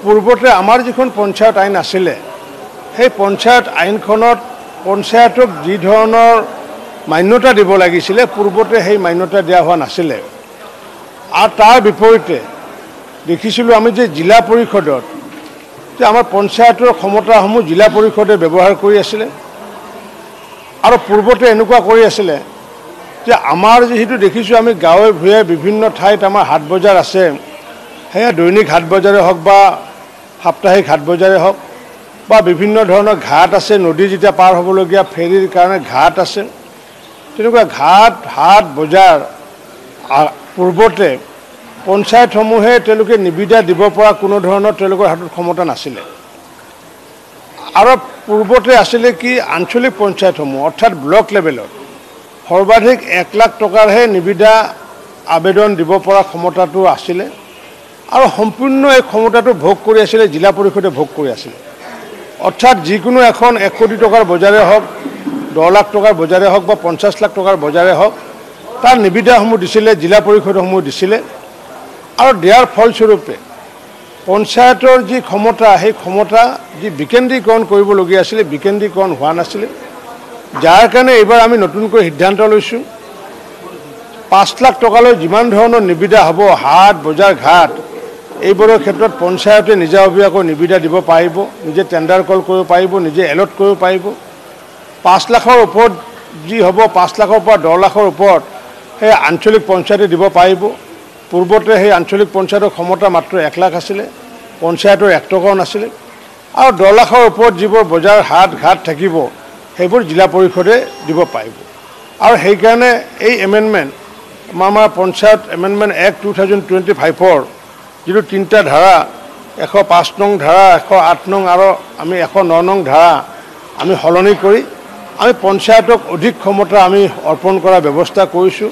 পূৰ্বতে আমাৰ যিখন পঞ্চায়ত আইন আছিলে সেই পঞ্চায়ত আইনখনত পঞ্চায়তক যি ধৰণৰ মান্যতা দিব লাগিছিলে পূৰ্বতে সেই মান্যতা দিয়া হোৱা নাছিলে আৰু তাৰ বিপৰীতে দেখিছিলোঁ আমি যে জিলা পৰিষদত যে আমাৰ পঞ্চায়তৰ ক্ষমতাসমূহ জিলা পৰিষদে ব্যৱহাৰ কৰি আছিলে আৰু পূৰ্বতে এনেকুৱা কৰি আছিলে যে আমাৰ যিহেতু দেখিছোঁ আমি গাঁৱে ভূঞে বিভিন্ন ঠাইত আমাৰ হাট বজাৰ আছে সেয়া দৈনিক হাট বজাৰে হওক বা সাপ্তাহিক হাট বজাৰে হওক বা বিভিন্ন ধৰণৰ ঘাট আছে নদী যেতিয়া পাৰ হ'বলগীয়া ফেৰীৰ কাৰণে ঘাট আছে তেনেকুৱা ঘাট হাট বজাৰ পূৰ্বতে পঞ্চায়তসমূহে তেওঁলোকে নিবিদা দিব পৰা কোনো ধৰণৰ তেওঁলোকৰ হাতত ক্ষমতা নাছিলে আৰু পূৰ্বতে আছিলে কি আঞ্চলিক পঞ্চায়তসমূহ অৰ্থাৎ ব্লক লেভেলত সৰ্বাধিক 1 লাখ টকাৰহে নিবিদা আবেদন দিব পৰা ক্ষমতাটো আছিলে আৰু সম্পূৰ্ণ এই ক্ষমতাটো ভোগ কৰি আছিলে জিলা পৰিষদে ভোগ কৰি আছিলে অৰ্থাৎ যিকোনো এখন 1 কোটি টকাৰ বজাৰে হওক 10 লাখ টকাৰ বজাৰে হওক বা 50 লাখ টকাৰ বজাৰে হওক তাৰ নিবিদাসমূহ দিছিলে জিলা পৰিষদসমূহ দিছিলে আৰু দিয়াৰ ফলস্বৰূপে পঞ্চায়তৰ যি ক্ষমতা সেই ক্ষমতা যি বিকেন্দ্ৰীকৰণ কৰিবলগীয়া আছিলে বিকেন্দ্ৰীকৰণ হোৱা নাছিলে যাৰ কাৰণে এইবাৰ আমি নতুনকৈ সিদ্ধান্ত লৈছোঁ 5 লাখ টকালৈ যিমান ধৰণৰ নিবিদা হ'ব হাট বজাৰ ঘাট এইবোৰৰ ক্ষেত্ৰত পঞ্চায়তে নিজাববীয়াকৈ নিবিদা দিব পাৰিব নিজে টেণ্ডাৰ কল কৰিব পাৰিব নিজে এলট কৰিব পাৰিব 5 লাখৰ ওপৰত যি হ'ব 5 লাখৰ পৰা 10 লাখৰ ওপৰত সেই আঞ্চলিক পঞ্চায়তে দিব পাৰিব পূৰ্বতে সেই আঞ্চলিক পঞ্চায়তৰ ক্ষমতা মাত্ৰ 1 লাখ আছিলে পঞ্চায়তৰ 1 টকাও নাছিলে আৰু 10 লাখৰ ওপৰত যিবোৰ বজাৰ হাট ঘাট থাকিব সেইবোৰ জিলা পৰিষদে দিব পাৰিব আৰু সেইকাৰণে এই এমেণ্ডমেণ্ট আমাৰ পঞ্চায়ত এমেণ্ডমেণ্ট এক্ট 2025ৰ যিটো 3টা ধাৰা 105 নং ধাৰা 108 নং আৰু আমি 109 নং ধাৰা আমি সলনি কৰি আমি পঞ্চায়তক অধিক ক্ষমতা আমি অৰ্পণ কৰাৰ ব্যৱস্থা কৰিছোঁ